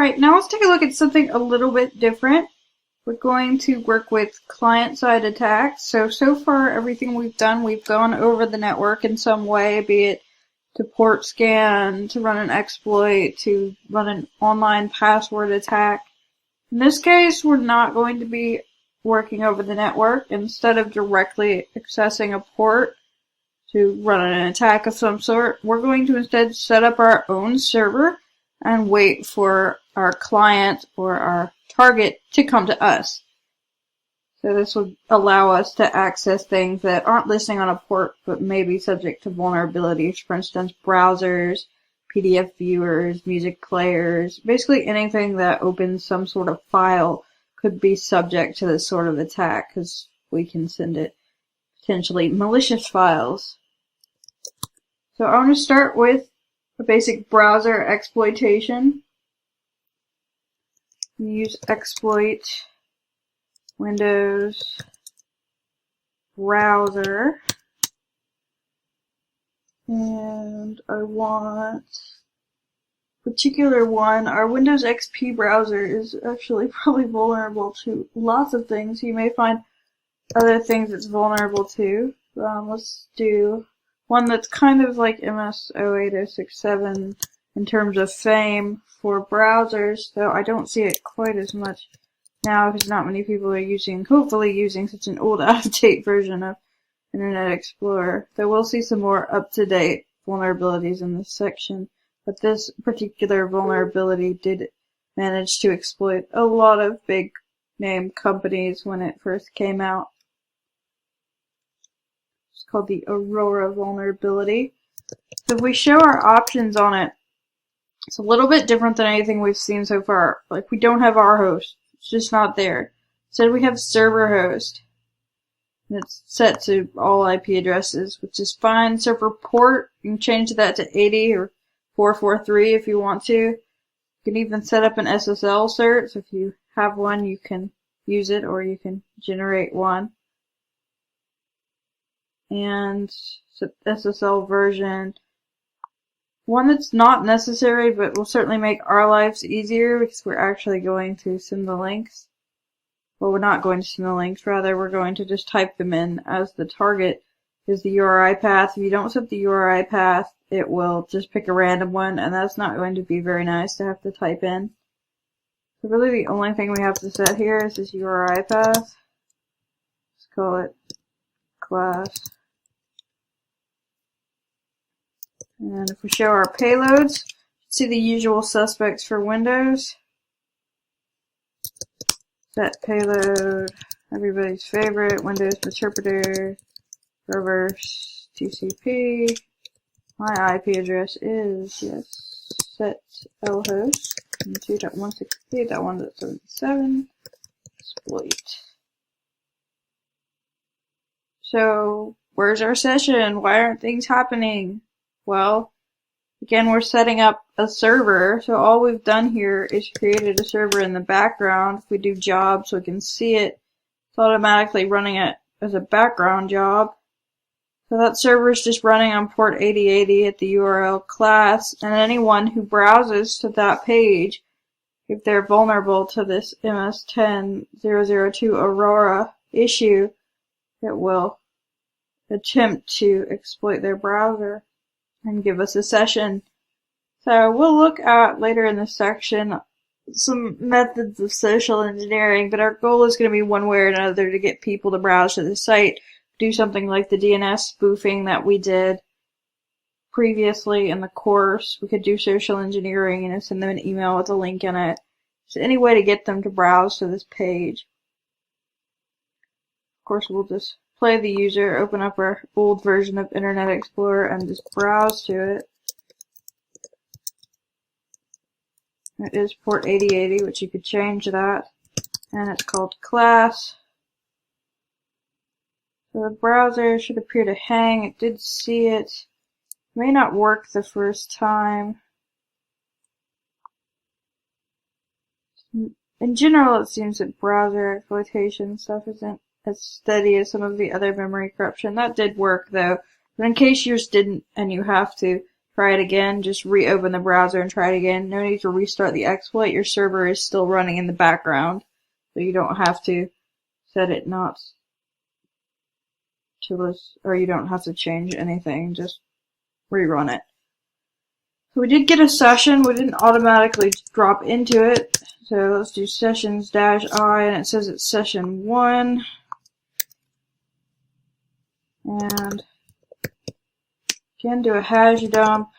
Alright, now let's take a look at something a little bit different. We're going to work with client-side attacks. So far everything we've done, we've gone over the network in some way, be it to port scan, to run an exploit, to run an online password attack. In this case, we're not going to be working over the network. Instead of directly accessing a port to run an attack of some sort, we're going to instead set up our own server and wait for our client or our target to come to us. So this would allow us to access things that aren't listing on a port but may be subject to vulnerabilities. For instance, browsers, PDF viewers, music players, basically anything that opens some sort of file could be subject to this sort of attack because we can send it potentially malicious files. So I want to start with a basic browser exploitation. Use exploit Windows browser, and I want a particular one. Our Windows XP browser is actually probably vulnerable to lots of things. You may find other things it's vulnerable to. Let's do one that's kind of like MS 08067 in terms of fame for browsers, though I don't see it quite as much now because not many people are hopefully using such an old out-of-date version of Internet Explorer. Though we'll see some more up-to-date vulnerabilities in this section. But this particular vulnerability did manage to exploit a lot of big name companies when it first came out. It's called the Aurora vulnerability. So if we show our options on it, it's a little bit different than anything we've seen so far. Like, we don't have our host. It's just not there. Instead, we have server host. And it's set to all IP addresses, which is fine. Server port, you can change that to 80 or 443 if you want to. You can even set up an SSL cert, so if you have one, you can use it, or you can generate one. And SSL version. One that's not necessary, but will certainly make our lives easier because we're actually going to send the links. Well, we're not going to send the links, rather we're going to just type them in as the target is the URI path. If you don't set the URI path, it will just pick a random one, and that's not going to be very nice to have to type in. So really the only thing we have to set here is this URI path. Let's call it class. And if we show our payloads, see the usual suspects for Windows. Set payload, everybody's favorite, Windows interpreter, reverse TCP. My IP address is, yes, set lhost 2.168.1.77, exploit. So, where's our session? Why aren't things happening? Well, again, we're setting up a server, so all we've done here is created a server in the background. If we do job so we can see it, it's automatically running it as a background job. So that server is just running on port 8080 at the URL class, and anyone who browses to that page, if they're vulnerable to this MS-10002 Aurora issue, it will attempt to exploit their browser and give us a session. So we'll look at later in this section some methods of social engineering, but our goal is going to be one way or another to get people to browse to the site, do something like the DNS spoofing that we did previously in the course. We could do social engineering and send them an email with a link in it. So any way to get them to browse to this page. Of course, we'll just play the user, open up our old version of Internet Explorer, and just browse to it. It is port 8080, which you could change that. And it's called class. So the browser should appear to hang. It did see it. It may not work the first time. In general, it seems that browser exploitation stuff isn't as steady as some of the other memory corruption. That did work though, but in case yours didn't and you have to try it again, just reopen the browser and try it again. No need to restart the exploit. Your server is still running in the background, so you don't have to set it not to list, or you don't have to change anything. Just rerun it. So we did get a session. We didn't automatically drop into it. So let's do sessions-I, and it says it's session 1. And again, do a hash dump.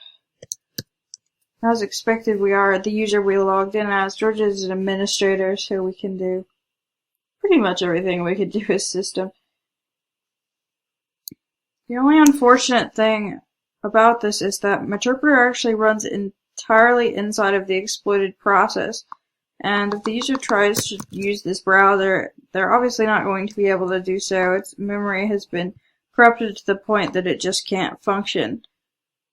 As expected, we are the user we logged in as. Georgia is an administrator, so we can do pretty much everything we could do as system. The only unfortunate thing about this is that Meterpreter actually runs entirely inside of the exploited process. And if the user tries to use this browser, they're obviously not going to be able to do so. Its memory has been corrupted to the point that it just can't function.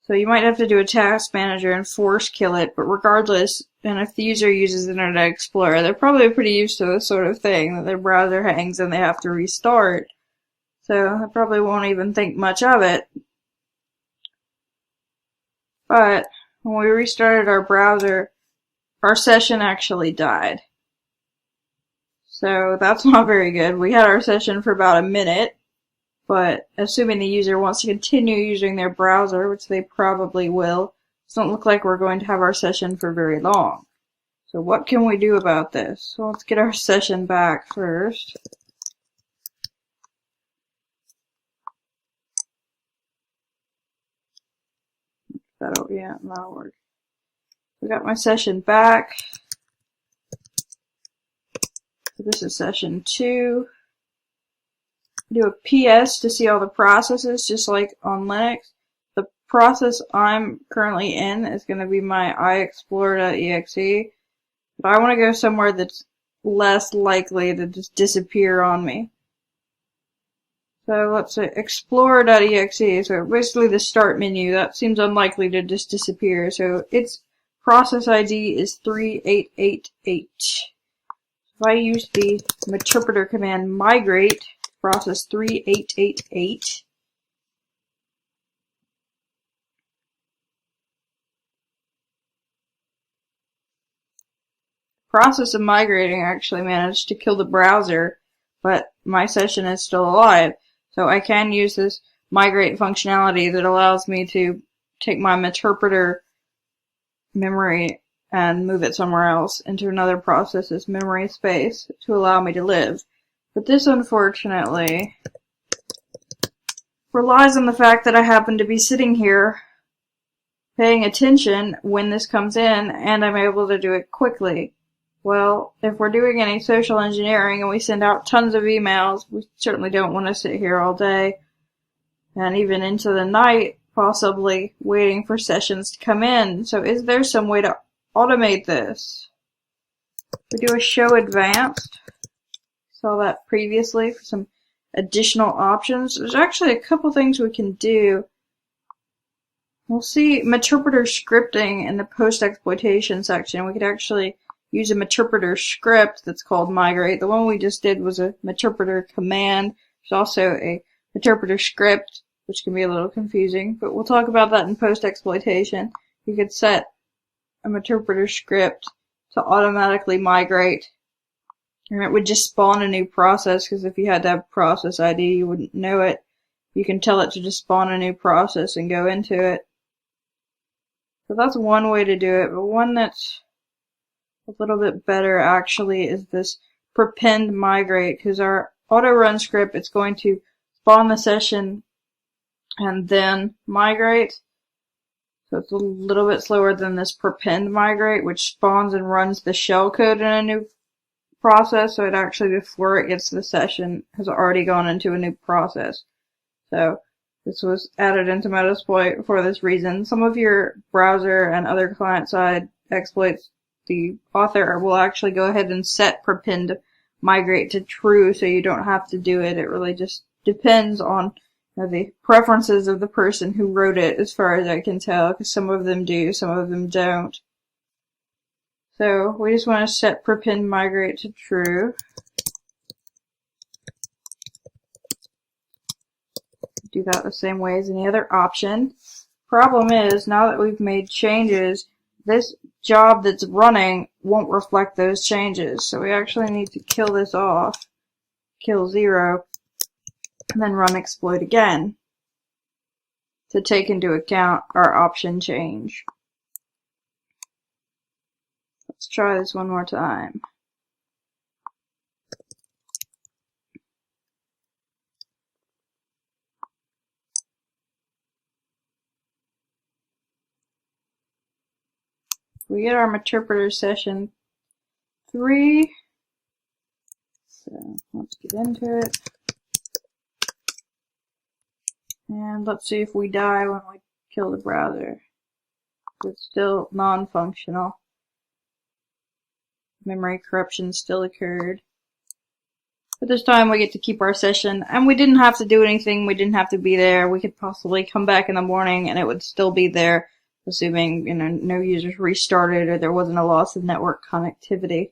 So you might have to do a task manager and force kill it, but regardless, and if the user uses Internet Explorer, they're probably pretty used to this sort of thing, that their browser hangs and they have to restart. So they probably won't even think much of it. But when we restarted our browser, our session actually died. So that's not very good. We had our session for about a minute, but assuming the user wants to continue using their browser, which they probably will, it doesn't look like we're going to have our session for very long. So what can we do about this? So let's get our session back first. That'll work. We got my session back. So this is session 2. Do a PS to see all the processes, just like on Linux. The process I'm currently in is going to be my iexplore.exe, but I want to go somewhere that's less likely to just disappear on me. So let's say explore.exe, so basically the start menu, that seems unlikely to just disappear, so its process ID is 3888. If I use the Meterpreter command migrate process 3888, process of migrating actually managed to kill the browser, but my session is still alive. So I can use this migrate functionality that allows me to take my Meterpreter memory and move it somewhere else into another process's memory space to allow me to live. But this, unfortunately, relies on the fact that I happen to be sitting here paying attention when this comes in, and I'm able to do it quickly. Well, if we're doing any social engineering and we send out tons of emails, we certainly don't want to sit here all day and even into the night, possibly waiting for sessions to come in. So is there some way to automate this? We do a show advanced. Saw that previously for some additional options. There's actually a couple things we can do. We'll see Meterpreter scripting in the post-exploitation section. We could actually use a Meterpreter script that's called migrate. The one we just did was a Meterpreter command. There's also a Meterpreter script, which can be a little confusing, but we'll talk about that in post-exploitation. You could set a Meterpreter script to automatically migrate, and it would just spawn a new process, because if you had to have process ID, you wouldn't know it. You can tell it to just spawn a new process and go into it. So that's one way to do it, but one that's a little bit better actually is this prepend migrate, because our auto run script, it's going to spawn the session and then migrate. So it's a little bit slower than this prepend migrate, which spawns and runs the shell code in a new process. So it actually, before it gets to the session, has already gone into a new process. So this was added into Metasploit for this reason. Some of your browser and other client-side exploits, the author will actually go ahead and set prepend migrate to true, so you don't have to do it. It really just depends on the preferences of the person who wrote it, as far as I can tell, because some of them do, some of them don't. So we just want to set prepend migrate to true. Do that the same way as any other option. Problem is, now that we've made changes, this job that's running won't reflect those changes. So we actually need to kill this off, kill 0, and then run exploit again to take into account our option change. Let's try this one more time. We get our interpreter session 3. So let's get into it. And let's see if we die when we kill the browser. It's still non-functional. Memory corruption still occurred. But this time we get to keep our session, and we didn't have to do anything, we didn't have to be there. We could possibly come back in the morning and it would still be there, assuming, no users restarted or there wasn't a loss of network connectivity.